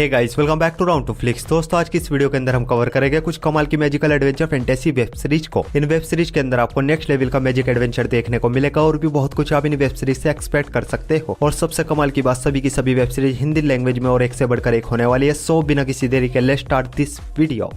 Hey guys, welcome back to round two flicks. दोस्तों, आज की इस वीडियो के अंदर हम कवर करेंगे कुछ कमाल की magical adventure fantasy web series को। इन वेब सीरीज के अंदर आपको नेक्स्ट लेवल का मैजिक एडवेंचर देखने को मिलेगा और भी बहुत कुछ आप इन वेब सीरीज से एक्सपेक्ट कर सकते हो। और सबसे कमाल की बात, सभी की सभी वेब सीरीज हिंदी लैंग्वेज में और एक से बढ़कर एक होने वाली है। सो बिना किसी देरी के लेट्स स्टार्ट दिस वीडियो।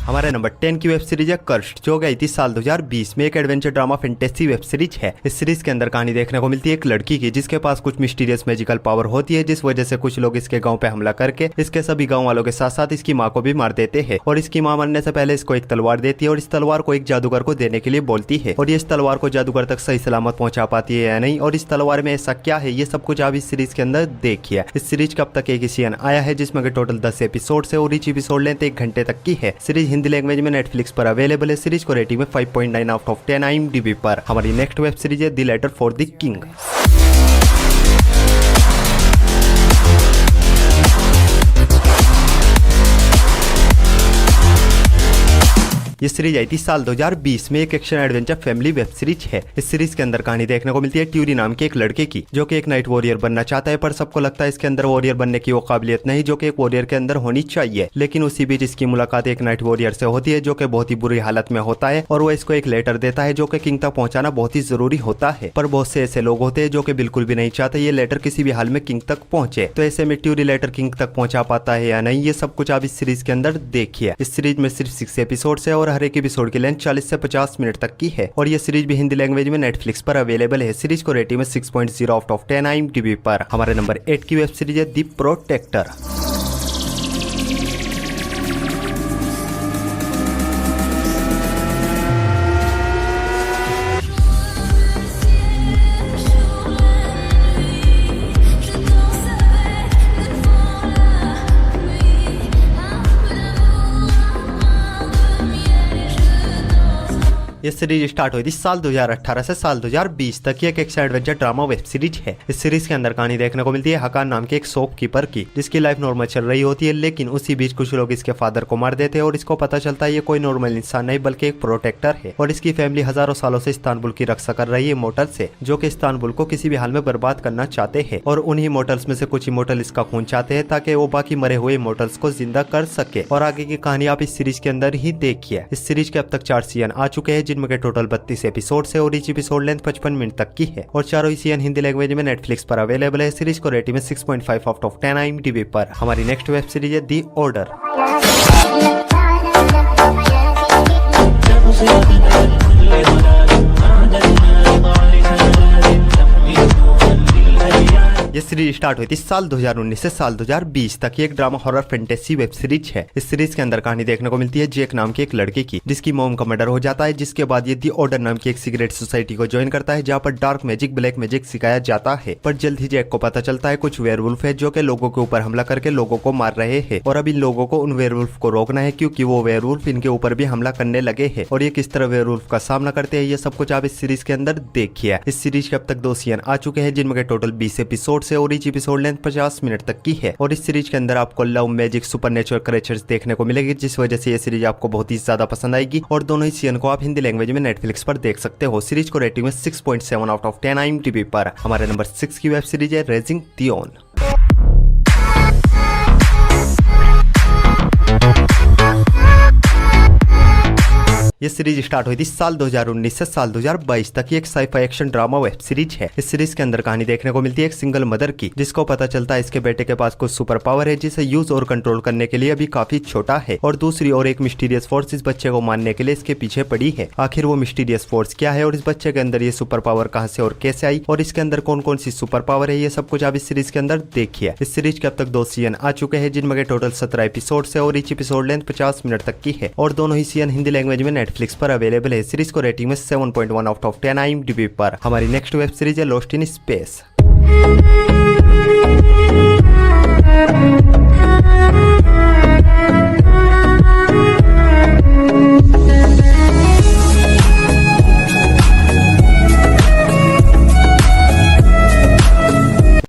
हमारे नंबर 10 की वेब सीरीज है कर्स्ड, जो गई थी साल 2020 में। एक adventure drama fantasy web series है। इस सीरीज के अंदर कहानी देखने को मिलती है एक लड़की की, जिसके पास कुछ मिस्टीरियस मैजिकल पावर होती है, जिस वजह से कुछ लोग इसके गांव पे हमला करके इसके सभी गांव वालों के साथ साथ इसकी माँ को भी मार देते हैं। और इसकी माँ मरने से पहले इसको एक तलवार देती है और इस तलवार को एक जादूगर को देने के लिए बोलती है। और ये इस तलवार को जादूगर तक सही सलामत पहुंचा पाती है या नहीं, और इस तलवार में ऐसा क्या है, ये सब कुछ आप इस सीरीज के अंदर देखिए। इस सीरीज का अब तक एक सीजन आया है, जिसमें टोटल 10 एपिसोड है और ईच एपिसोड लेंथ 1 घंटे तक की है। सीरीज हिंदी लैंग्वेज में नेटफ्लिक्स पर अवेलेबल है। सीरीज को रेटिंग में 5.9 आउट ऑफ 10 IMDb पर। हमारी नेक्स्ट वेब सीरीज है the letter for the king. ये सीरीज आई थी साल 2020 में। एक action adventure family web series है। इस सीरीज के अंदर कहानी देखने को मिलती है ट्यूरी नाम के एक लड़के की, जो कि एक नाइट वॉरियर बनना चाहता है, पर सबको लगता है इसके अंदर वॉरियर बनने की वो काबिलियत नहीं जो कि एक वॉरियर के अंदर होनी चाहिए। लेकिन उसी बीच इसकी मुलाकात एक नाइट वॉरियर से होती है, जो कि बहुत ही बुरी हालत में होता है, और वो इसको एक लेटर देता है जो कि किंग तक पहुंचाना बहुत ही जरूरी होता है। पर बहुत से ऐसे लोग होते हैं जो कि बिल्कुल भी नहीं चाहते ये लेटर किसी भी हाल में किंग तक पहुंचे। तो ऐसे में ट्यूरी लेटर किंग तक पहुंचा पाता है या नहीं, ये सब कुछ आप इस सीरीज के अंदर देखिए। इस सीरीज में सिर्फ 6 एपिसोड है और हर एक एपिसोड की 40 से 50 मिनट तक की है। और ये सीरीज भी हिंदी लैंग्वेज में नेटफ्लिक्स पर अवेलेबल है। सीरीज को रेटिंग में 6.0 आउट ऑफ 10 IMDb पर। हमारे नंबर 8 की वेब सीरीज है द प्रोटेक्टर। ये सीरीज स्टार्ट हुई थी साल 2018 से साल 2020 तक। ये एक action adventure drama web series है। इस सीरीज के अंदर कहानी देखने को मिलती है हकान नाम के एक शॉपकीपर की, जिसकी लाइफ नॉर्मल चल रही होती है, लेकिन उसी बीच कुछ लोग इसके फादर को मार देते हैं और इसको पता चलता है ये कोई नॉर्मल इंसान नहीं बल्कि एक प्रोटेक्टर है। और इसकी फैमिली हजारों सालों से इस्तानबुल की रक्षा कर रही है इमोर्टल से, जो कि इस्तानबुल को किसी भी हाल में बर्बाद करना चाहते हैं। और उन्हीं इमोर्टल्स में से कुछ इमोर्टल इसका खून चाहते हैं ताकि वो बाकी मरे हुए इमोर्टल्स को जिंदा कर सके। और आगे की कहानी आप इस सीरीज के अंदर ही देखिए। इस सीरीज के अब तक 4 सीजन आ चुके हैं, जिनमें के टोटल 32 एपिसोड है और ईच एपिसोड लेंथ 55 मिनट तक की है। और चारों सीजन हिंदी लैंग्वेज में नेटफ्लिक्स पर अवेलेबल है। सीरीज को रेटिंग में 6.5 आउट ऑफ 10 IMDb पर। हमारी नेक्स्ट वेब सीरीज है द ऑर्डर। ये सीरीज स्टार्ट हुई थी साल 2019 से साल 2020 तक। ये एक drama horror fantasy web series है। इस सीरीज के अंदर कहानी देखने को मिलती है जेक नाम के एक लड़के की, जिसकी मॉम का मर्डर हो जाता है, जिसके बाद ये दी ऑर्डर नाम की एक सीक्रेट सोसाइटी को ज्वाइन करता है, जहाँ पर डार्क मैजिक ब्लैक मैजिक सिखाया जाता है। पर जल्द ही जेक को पता चलता है कुछ वेयरवुल्फ है जो कि लोगों के ऊपर हमला करके लोगों को मार रहे हैं, और अब इन लोगों को उन वेयरवुल्फ को रोकना है, क्योंकि वो वेयरवुल्फ इनके ऊपर भी हमला करने लगे हैं। और ये किस तरह वेयरवुल्फ का सामना करते हैं, ये सब कुछ आप इस सीरीज के अंदर देखिए। इस सीरीज के अब तक 2 सीजन आ चुके हैं, जिनमें टोटल 20 एपिसोड है और ईच एपिसोड 50 मिनट तक की है। और इस सीरीज के अंदर आपको लव मैजिक सुपरनेचुरल क्रिएचर्स देखने को मिलेगी, जिस वजह से ये सीरीज आपको बहुत ही ज्यादा पसंद आएगी। और दोनों ही सीजन को आप हिंदी लैंग्वेज में नेटफ्लिक्स पर देख सकते हो। सीरीज को रेटिंग में 6.7 आउट ऑफ 10 IMDb पर। हमारे नंबर 6 की वेब सीरीज है रेजिंग थियोन। ये सीरीज स्टार्ट हुई थी साल 2019 से साल 2022 तक। ये एक sci fi action drama web series है। इस सीरीज के अंदर कहानी देखने को मिलती है एक सिंगल मदर की, जिसको पता चलता है इसके बेटे के पास कुछ सुपर पावर है, जिसे यूज और कंट्रोल करने के लिए अभी काफी छोटा है। और दूसरी ओर एक मिस्टीरियस फोर्स इस बच्चे को मारने के लिए इसके पीछे पड़ी है। आखिर वो मिस्टीरियस फोर्स क्या है और इस बच्चे के अंदर ये सुपर पावर कहां से और कैसे आई, और इसके अंदर कौन कौन सी सुपर पावर है, ये सब कुछ आप इस सीरीज के अंदर देखिए। इस सीरीज के अब तक 2 सीजन आ चुके हैं, जिनमें टोटल 17 एपिसोड है और ईच एपिसोड लेंथ 50 मिनट तक की है। और दोनों ही सीजन हिंदी लैंग्वेज में नेटफ्लिक्स पर अवेलेबल है। सीरीज को रेटिंग में 7.1 आउट ऑफ 10 IMDb पर। हमारी नेक्स्ट वेब सीरीज है लॉस्ट इन स्पेस।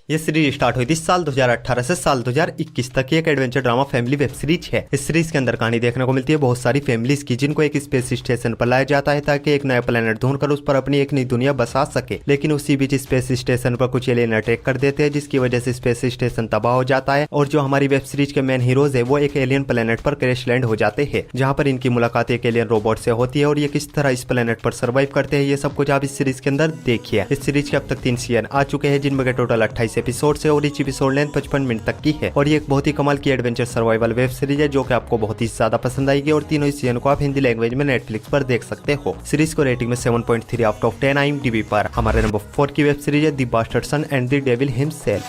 ये सीरीज स्टार्ट हुई थी साल 2018 से साल 2021 तक। एक adventure drama family web series है। इस सीरीज के अंदर कहानी देखने को मिलती है बहुत सारी फैमिलीज की, जिनको एक स्पेस स्टेशन पर लाया जाता है ताकि एक नया प्लेनेट ढूंढकर उस पर अपनी एक नई दुनिया बसा सके। लेकिन उसी बीच स्पेस स्टेशन पर कुछ एलियन अटैक कर देते हैं, जिसकी वजह से स्पेस स्टेशन तबाह हो जाता है और जो हमारी वेब सीरीज के मेन हीरोज है वो एक एलियन प्लेनेट पर क्रैश लैंड हो जाते हैं, जहाँ पर इनकी मुलाकात एक एलियन रोबोट से होती है और ये किस तरह इस प्लेनेट पर सर्वाइव करते हैं, ये सब कुछ आप इस सीरीज के अंदर देखिए। इस सीरीज के अब तक 3 सीजन आ चुके हैं, जिनमें टोटल 28 एपिसोड है और एपिसोड लेंथ 55 मिनट तक की है। और ये एक बहुत ही कमाल की एडवेंचर सर्वाइवल वेब सीरीज है जो कि आपको बहुत ही ज्यादा पसंद आएगी और तीनों सीजन को आप हिंदी लैंग्वेज में नेटफ्लिक्स पर देख सकते हो। सीरीज को रेटिंग में 7.3 आउट ऑफ 10 IMDb पर। हमारे नंबर 4 की वेब सीरीज है the bastard son and the devil himself.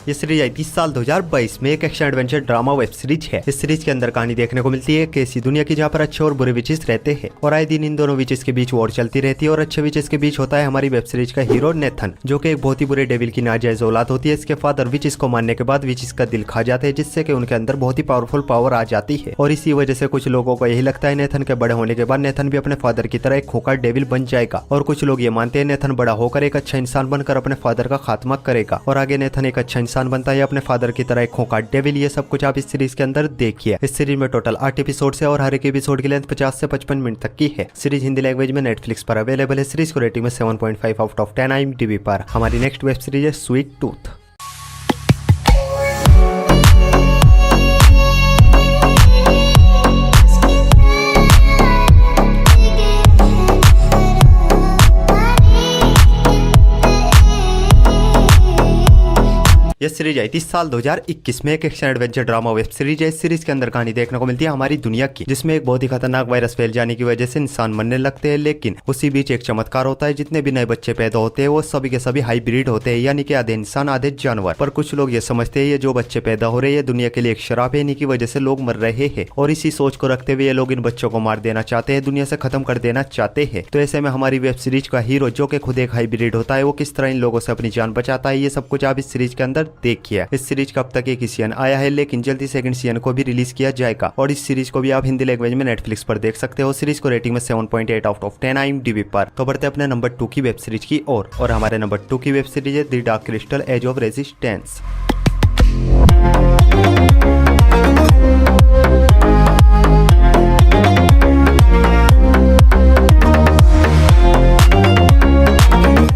ये सीरीज आई थी साल 2022 में। एक action adventure drama web series है। इस सीरीज के अंदर कहानी देखने को मिलती है एक ऐसी दुनिया की जहाँ पर अच्छे और बुरे विचेस रहते हैं और आए दिन इन दोनों विचेस के बीच वॉर चलती रहती है और अच्छे विचेस के बीच होता है हमारी वेब सीरीज का हीरो नेथन, जो कि एक बहुत ही बुरे डेविल की नाजायज औलाद होती है। इसके फादर विचेस को मारने के बाद विचेस का दिल खा जाते हैं, जिससे कि उनके अंदर बहुत ही पावरफुल पावर आ जाती है और इसी वजह से कुछ लोगों को यही लगता है नेथन के बड़े होने के बाद नेथन भी अपने फादर की तरह एक खोखा डेविल बन जाएगा और कुछ लोग ये मानते हैं नेथन बड़ा होकर एक अच्छा इंसान बनकर अपने फादर का खात्मा करेगा और आगे नेथन एक अच्छा इंसान बनता है अपने फादर की तरह एक खोखा डेविल। ये सब कुछ आप इस सीरीज के अंदर देखिए। इस सीरीज में टोटल 8 एपिसोड है और हर एक एपिसोड की लेंथ 50 से 55 मिनट तक की है। सीरीज हिंदी लैंग्वेज में नेटफ्लिक्स पर अवेलेबल है। सीरीज को रेटिंग में 7.5 आउट ऑफ 10 IMDb पर। हमारी नेक्स्ट वेब सीरीज है स्वीट टूथ। यह सीरीज आई थी साल 2021 में। एक action adventure drama web series है। इस सीरीज के अंदर कहानी देखने को मिलती है हमारी दुनिया की, जिसमें एक बहुत ही खतरनाक वायरस फैल जाने की वजह से इंसान मरने लगते हैं। लेकिन उसी बीच एक चमत्कार होता है, जितने भी नए बच्चे पैदा होते हैं वो सभी के सभी हाइब्रिड होते हैं, यानी कि आधे इंसान आधे जानवर। पर कुछ लोग ये समझते हैं ये जो बच्चे पैदा हो रहे हैं दुनिया के लिए एक शराब है, इन्हीं की वजह से लोग मर रहे हैं और इसी सोच को रखते हुए ये लोग इन बच्चों को मार देना चाहते हैं, दुनिया से खत्म कर देना चाहते हैं। तो ऐसे में हमारी वेब सीरीज का हीरो, जो कि खुद एक हाइब्रिड होता है, वो किस तरह इन लोगों से अपनी जान बचाता है, ये सब कुछ आप इस सीरीज के अंदर देखिए। इस सीरीज का अब तक एक सीजन आया है, लेकिन जल्दी सेकंड सीजन को भी रिलीज किया जाएगा और इस सीरीज को भी आप हिंदी लैंग्वेज में नेटफ्लिक्स पर देख सकते हो। सीरीज को रेटिंग में 7.8 आउट ऑफ 10 IMDb पर। तो बढ़ते अपने नंबर 2 की वेब सीरीज की ओर और हमारे नंबर 2 की वेब सीरीज है the dark crystal age of resistance.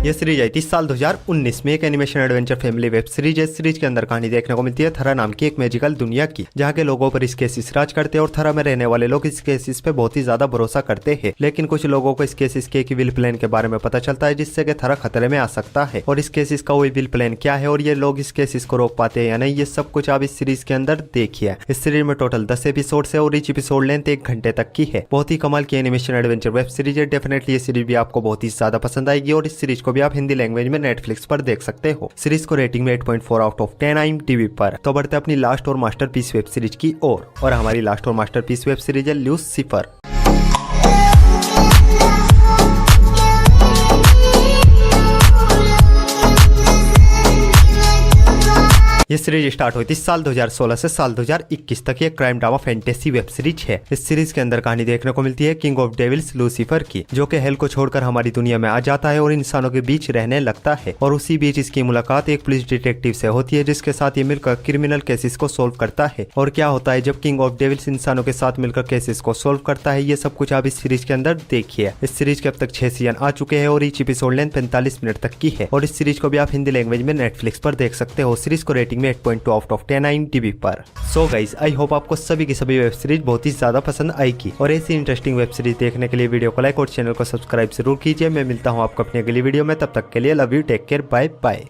यह सीरीज आई थी साल 2019 में। एक animation adventure family web series है। सीरीज के अंदर कहानी देखने को मिलती है थरा नाम की एक मैजिकल दुनिया की, जहाँ के लोगों पर इस केसिस राज करते हैं और थरा में रहने वाले लोग इस केसिस पे बहुत ही ज्यादा भरोसा करते हैं। लेकिन कुछ लोगों को इस केसिस के एक विल प्लान के बारे में पता चलता है, जिससे कि थरा खतरे में आ सकता है और इस केसिस का वही विल प्लान क्या है और ये लोग इस केसिस को रोक पाते हैं या नहीं, ये सब कुछ आप इस सीरीज के अंदर देखिए। इस सीरीज में टोटल 10 एपिसोड है और ईच एपिसोड लेंथ 1 घंटे तक की है। बहुत ही कमाल की एनिमेशन एडवेंचर वेब सीरीज है। डेफिनेटली ये सीरीज भी आपको बहुत ही ज्यादा पसंद आएगी और इस सीरीज को भी आप हिंदी लैंग्वेज में नेटफ्लिक्स पर देख सकते हो। सीरीज को रेटिंग में 8.4 आउट ऑफ 10 IMDb पर। तो बढ़ते अपनी लास्ट और मास्टरपीस वेब सीरीज की ओर और हमारी लास्ट और मास्टरपीस वेब सीरीज है लूसीफर। ये सीरीज स्टार्ट हुई थी साल 2016 से साल 2021 तक। ये crime drama fantasy web series है। इस सीरीज के अंदर कहानी देखने को मिलती है किंग ऑफ डेविल्स लूसीफर की, जो कि हेल को छोड़कर हमारी दुनिया में आ जाता है और इंसानों के बीच रहने लगता है और उसी बीच इसकी मुलाकात एक पुलिस डिटेक्टिव से होती है, जिसके साथ ये मिलकर क्रिमिनल केसेस को सोल्व करता है। और क्या होता है जब किंग ऑफ डेविल्स इंसानों के साथ मिलकर केसेस को सोल्व करता है, ये सब कुछ आप इस सीरीज के अंदर देखिए। इस सीरीज के अब तक 6 सीजन आ चुके हैं और ईच एपिसोड लेंथ 45 मिनट तक की है और इस सीरीज को भी आप हिंदी लैंग्वेज में नेटफ्लिक्स पर देख सकते हो। सीरीज को रेटिंग में 8.2 आउट ऑफ 10 IMDb पर। सो गाइस, आई होप आपको सभी की सभी वेब सीरीज बहुत ही ज्यादा पसंद आएगी और ऐसी इंटरेस्टिंग वेब सीरीज देखने के लिए वीडियो को लाइक और चैनल को सब्सक्राइब जरूर कीजिए। मैं मिलता हूँ आपको अपनी अगली वीडियो में, तब तक के लिए love you, take care, bye bye.